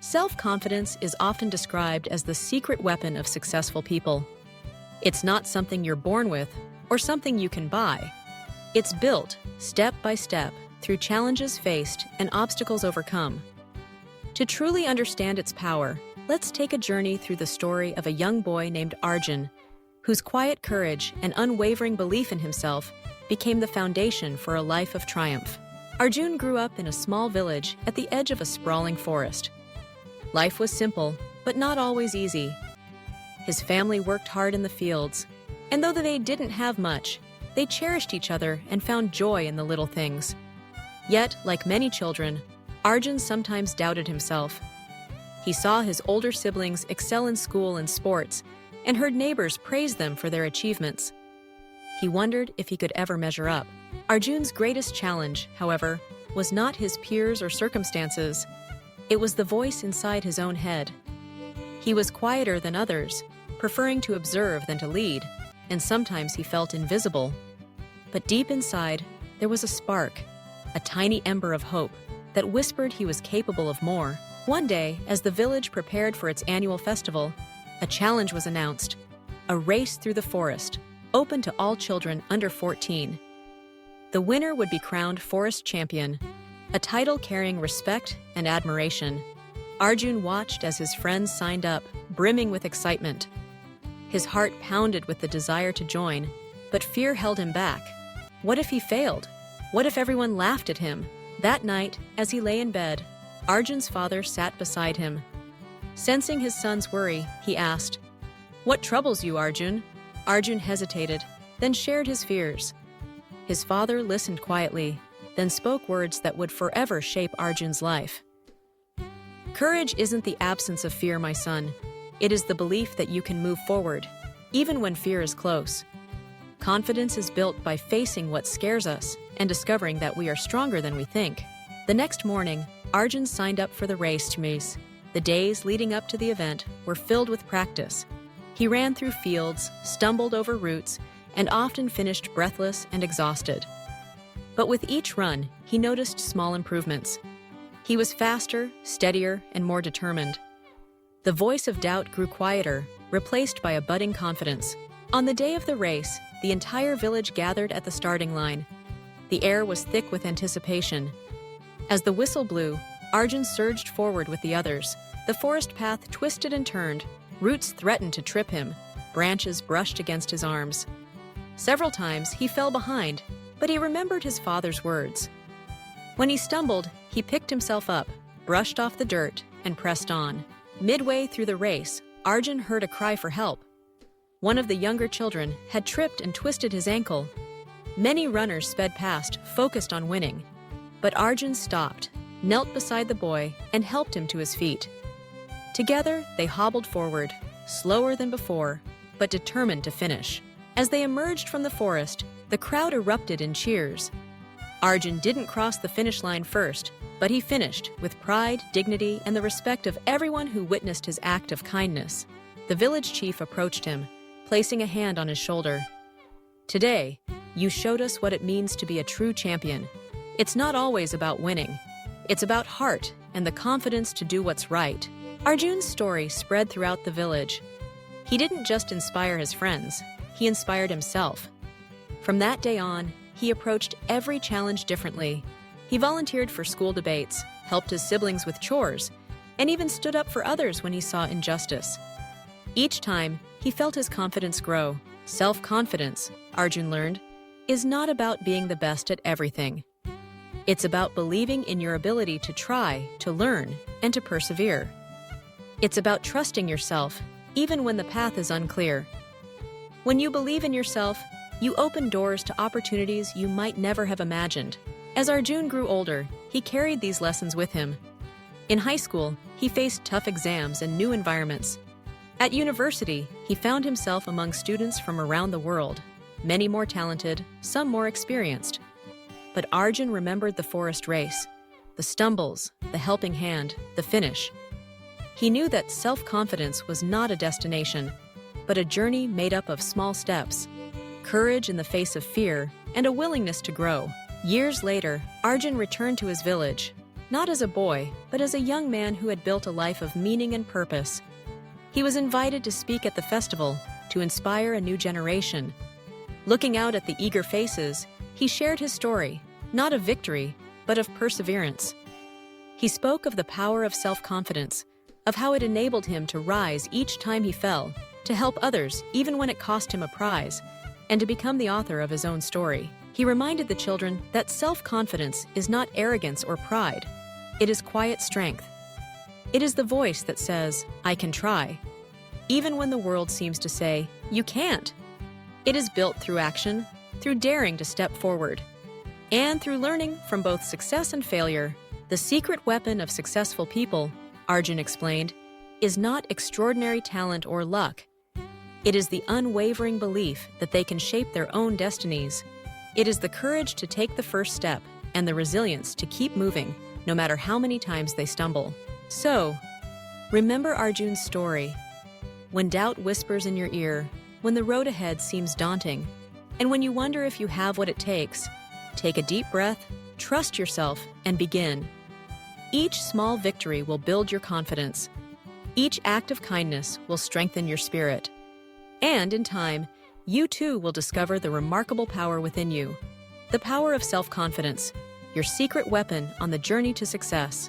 Self-confidence is often described as the secret weapon of successful people. It's not something you're born with or something you can buy. It's built, step by step, through challenges faced and obstacles overcome. To truly understand its power, let's take a journey through the story of a young boy named Arjun, whose quiet courage and unwavering belief in himself became the foundation for a life of triumph. Arjun grew up in a small village at the edge of a sprawling forest. Life was simple, but not always easy. His family worked hard in the fields, and though they didn't have much, they cherished each other and found joy in the little things. Yet, like many children, Arjun sometimes doubted himself. He saw his older siblings excel in school and sports, and heard neighbors praise them for their achievements. He wondered if he could ever measure up. Arjun's greatest challenge, however, was not his peers or circumstances. It was the voice inside his own head. He was quieter than others, preferring to observe than to lead, and sometimes he felt invisible. But deep inside, there was a spark, a tiny ember of hope that whispered he was capable of more. One day, as the village prepared for its annual festival, a challenge was announced, a race through the forest, open to all children under 14. The winner would be crowned forest champion, a title carrying respect and admiration. Arjun watched as his friends signed up, brimming with excitement. His heart pounded with the desire to join, but fear held him back. What if he failed? What if everyone laughed at him? That night, as he lay in bed, Arjun's father sat beside him. Sensing his son's worry, he asked, "What troubles you, Arjun?" Arjun hesitated, then shared his fears. His father listened quietly, then spoke words that would forever shape Arjun's life. "Courage isn't the absence of fear, my son. It is the belief that you can move forward, even when fear is close. Confidence is built by facing what scares us and discovering that we are stronger than we think." The next morning, Arjun signed up for the race. The days leading up to the event were filled with practice. He ran through fields, stumbled over roots, and often finished breathless and exhausted. But with each run, he noticed small improvements. He was faster, steadier, and more determined. The voice of doubt grew quieter, replaced by a budding confidence. On the day of the race, the entire village gathered at the starting line. The air was thick with anticipation. As the whistle blew, Arjun surged forward with the others. The forest path twisted and turned. Roots threatened to trip him. Branches brushed against his arms. Several times he fell behind, but he remembered his father's words. When he stumbled, he picked himself up, brushed off the dirt, and pressed on. Midway through the race, Arjun heard a cry for help. One of the younger children had tripped and twisted his ankle. Many runners sped past, focused on winning. But Arjun stopped, knelt beside the boy, and helped him to his feet. Together, they hobbled forward, slower than before, but determined to finish. As they emerged from the forest, the crowd erupted in cheers. Arjun didn't cross the finish line first, but he finished with pride, dignity, and the respect of everyone who witnessed his act of kindness. The village chief approached him, placing a hand on his shoulder. "Today, you showed us what it means to be a true champion. It's not always about winning. It's about heart and the confidence to do what's right." Arjun's story spread throughout the village. He didn't just inspire his friends, he inspired himself. From that day on, he approached every challenge differently. He volunteered for school debates, helped his siblings with chores, and even stood up for others when he saw injustice. Each time, he felt his confidence grow. Self-confidence, Arjun learned, is not about being the best at everything. It's about believing in your ability to try, to learn, and to persevere. It's about trusting yourself, even when the path is unclear. When you believe in yourself, you open doors to opportunities you might never have imagined. As Arjun grew older, he carried these lessons with him. In high school, he faced tough exams and new environments. At university, he found himself among students from around the world, many more talented, some more experienced. But Arjun remembered the forest race, the stumbles, the helping hand, the finish. He knew that self-confidence was not a destination, but a journey made up of small steps, courage in the face of fear, and a willingness to grow. Years later, Arjun returned to his village. not as a boy, but as a young man who had built a life of meaning and purpose. He was invited to speak at the festival to inspire a new generation. Looking out at the eager faces, he shared his story, not of victory, but of perseverance. He spoke of the power of self-confidence, of how it enabled him to rise each time he fell, to help others even when it cost him a prize, and to become the author of his own story. He reminded the children that self-confidence is not arrogance or pride. It is quiet strength. It is the voice that says, "I can try," even when the world seems to say, "You can't." It is built through action, through daring to step forward, and through learning from both success and failure. The secret weapon of successful people, Arjun explained, is not extraordinary talent or luck. It is the unwavering belief that they can shape their own destinies. It is the courage to take the first step and the resilience to keep moving, no matter how many times they stumble. So, remember Arjun's story. When doubt whispers in your ear, when the road ahead seems daunting, and when you wonder if you have what it takes, take a deep breath, trust yourself, and begin. Each small victory will build your confidence. Each act of kindness will strengthen your spirit. And in time, you too will discover the remarkable power within you, the power of self-confidence, your secret weapon on the journey to success.